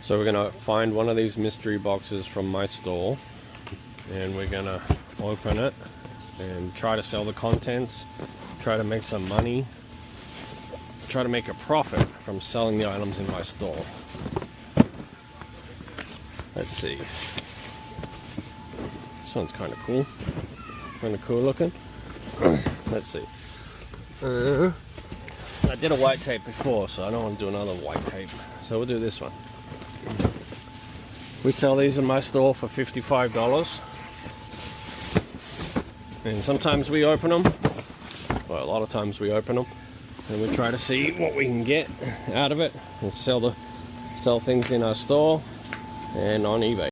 So we're gonna find one of these mystery boxes from my store, and we're gonna open it and try to sell the contents, try to make some money, try to make a profit from selling the items in my store. Let's see. This one's kind of cool. Kind of cool looking. Let's see. I did a white tape before, so I don't want to do another white tape. So we'll do this one. We sell these in my store for $55. And sometimes we open them. Well, a lot of times we open them. And we try to see what we can get out of it. And sell things in our store and on eBay.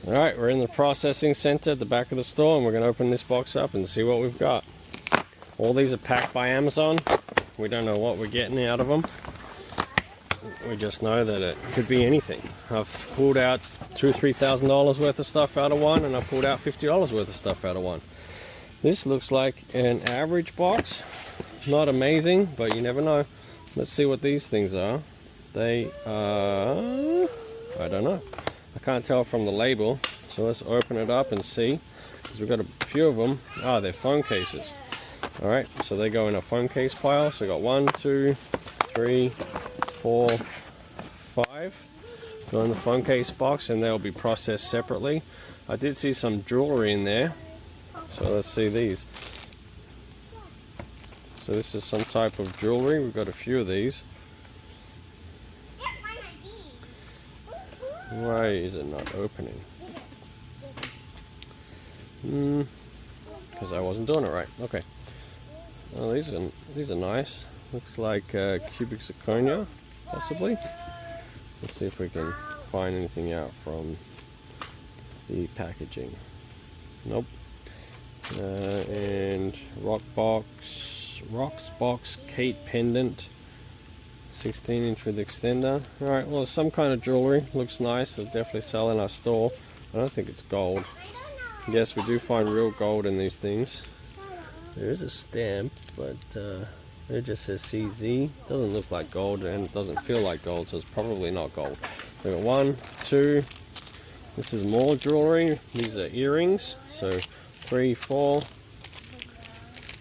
Alright, we're in the processing center at the back of the store, and we're going to open this box up and see what we've got. All these are packed by Amazon. We don't know what we're getting out of them. We just know that it could be anything. I've pulled out $2,000–3,000 worth of stuff out of one, and I've pulled out $50 worth of stuff out of one. This looks like an average box. Not amazing, but you never know. Let's see what these things are. They are... I don't know. I can't tell from the label, so let's open it up and see, because we've got a few of them. Ah, they're phone cases. Alright, so they go in a phone case pile. So we got 1, 2, 3, 4, 5 go in the phone case box, and they'll be processed separately. I did see some jewelry in there, so let's see these. So this is some type of jewelry. We've got a few of these. Why is it not opening? Because I wasn't doing it right. Okay. Oh, these are nice. Looks like cubic zirconia, possibly. Let's see if we can find anything out from the packaging. Nope. And Rocksbox Kate pendant. 16-inch with extender. Alright, well, some kind of jewelry. Looks nice. It'll definitely sell in our store. I don't think it's gold. Yes, we do find real gold in these things. There is a stamp, but it just says CZ. Doesn't look like gold, and it doesn't feel like gold, so it's probably not gold. We got 1, 2. This is more jewelry. These are earrings. So 3, 4.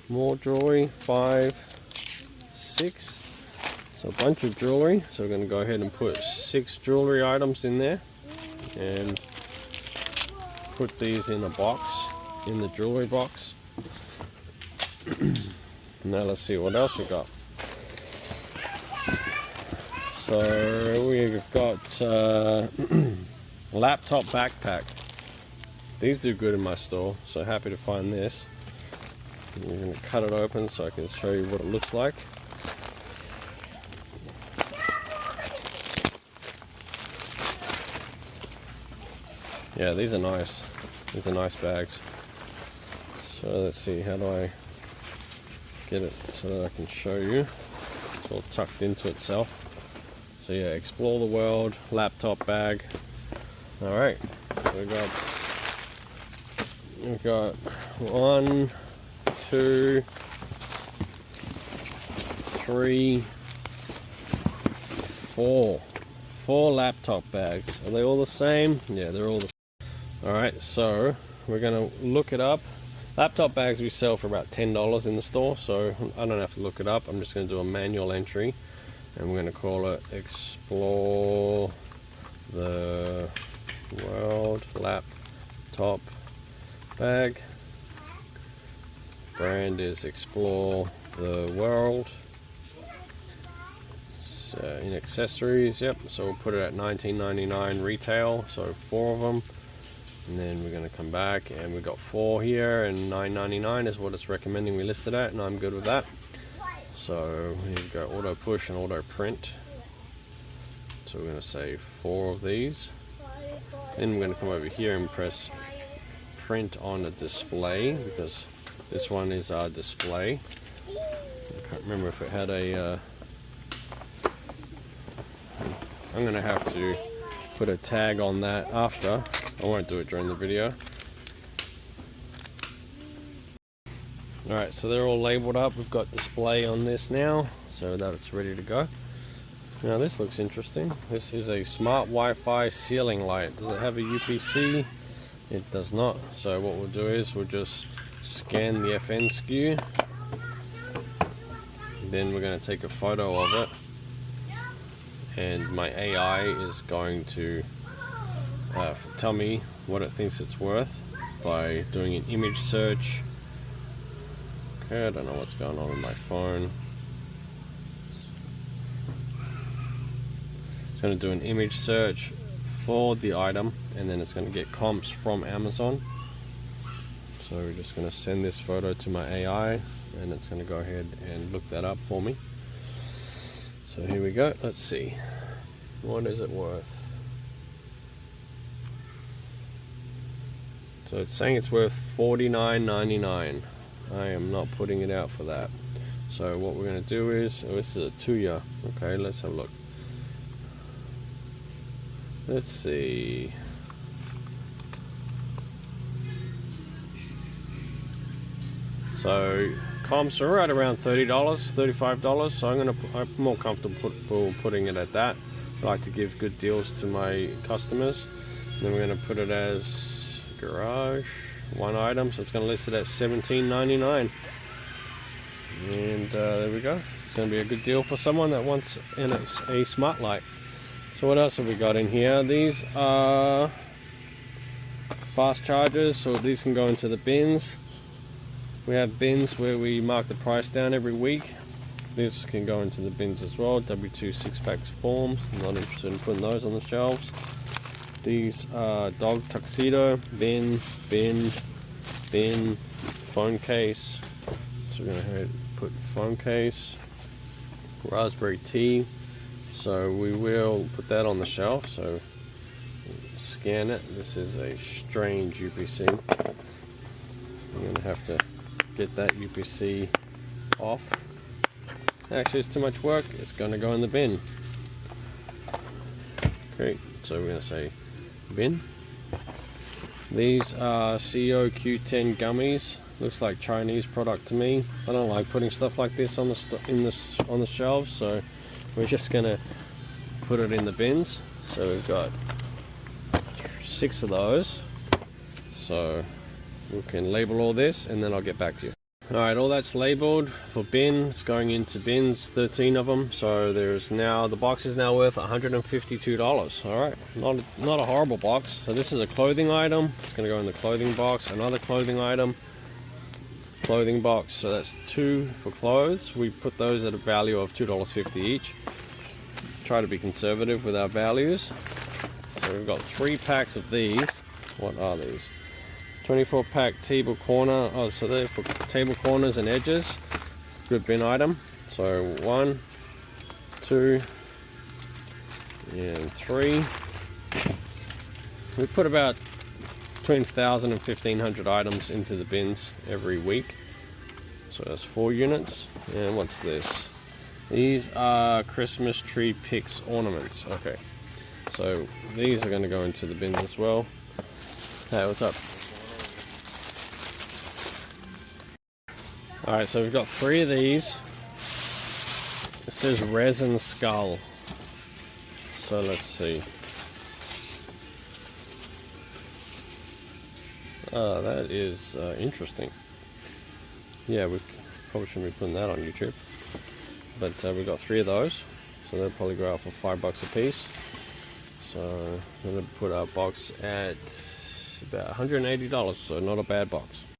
More jewelry. 5, 6. So a bunch of jewelry. So we're going to go ahead and put 6 jewelry items in there, and put these in a box, in the jewelry box. Now let's see what else we got. So we've got laptop backpack. These do good in my store, so happy to find this. I'm going to cut it open so I can show you what it looks like. Yeah, these are nice. These are nice bags. So let's see, how do I get it so that I can show you? It's all tucked into itself. So yeah, explore the world, laptop bag. Alright, so we've got 1, 2, 3, 4. 4 laptop bags. Are they all the same? Yeah, they're all the same. Alright, so we're going to look it up. Laptop bags we sell for about $10 in the store, so I don't have to look it up. I'm just going to do a manual entry, and we're going to call it Explore the World Laptop Bag. Brand is Explore the World. So in accessories, yep, so we'll put it at $19.99 retail, so 4 of them. And then we're going to come back, and we've got 4 here, and $9.99 is what it's recommending we list it at, and I'm good with that. So we've got auto push and auto print. So we're going to say 4 of these. Then we're going to come over here and press print on a display, because this one is our display. I can't remember if it had a... I'm going to have to put a tag on that after. I won't do it during the video. Alright, so they're all labeled up. We've got display on this now, so that it's ready to go. Now this looks interesting. This is a smart Wi-Fi ceiling light. Does it have a UPC? It does not. So what we'll do is we'll just scan the FN SKU. Then we're going to take a photo of it. And my AI is going to tell me what it thinks it's worth by doing an image search. Okay, I don't know what's going on with my phone. It's going to do an image search for the item, and then it's going to get comps from Amazon. So we're just going to send this photo to my AI, and it's going to go ahead and look that up for me. So here we go. Let's see. What is it worth? So it's saying it's worth $49.99. I am not putting it out for that. So what we're going to do is, oh, this is a 2-year. Okay, let's have a look. Let's see. So comps are right around $30, $35. So I'm more comfortable putting it at that. I like to give good deals to my customers. Then we're going to put it as garage, one item. So it's going to list it at $17.99. And there we go. It's going to be a good deal for someone that wants a smart light. So what else have we got in here? These are fast chargers, so these can go into the bins. We have bins where we mark the price down every week. This can go into the bins as well. W2 6-pack forms. I'm not interested in putting those on the shelves. These are dog tuxedo, bin, phone case. So we're going to put phone case, raspberry tea. So we will put that on the shelf. So scan it. This is a strange UPC. I'm going to have to get that UPC off. Actually, it's too much work. It's going to go in the bin. Okay, so we're going to say bin. These are CEO Q10 gummies. Looks like Chinese product to me. I don't like putting stuff like this on the shelves, so we're just going to put it in the bins. So we've got 6 of those. So we can label all this, and then I'll get back to you. Alright, all that's labeled for bin. It's going into bins, 13 of them. So there's now, the box is now worth $152. Alright, not a horrible box. So this is a clothing item. It's going to go in the clothing box. Another clothing item, clothing box. So that's 2 for clothes. We put those at a value of $2.50 each. Try to be conservative with our values. So we've got 3 packs of these. What are these? 24-pack table corner. Oh, so they're for table corners and edges. Good bin item. So 1, 2, and 3. We put about between 1,000 and 1,500 items into the bins every week. So that's 4 units. And what's this? These are Christmas tree picks ornaments. Okay, so these are going to go into the bins as well. Hey, what's up? Alright, so we've got 3 of these. It says resin skull. So let's see. That is interesting. Yeah, we probably shouldn't be putting that on YouTube. But we've got 3 of those. So they'll probably go out for $5 a piece. So we're going to put our box at about $180, so not a bad box.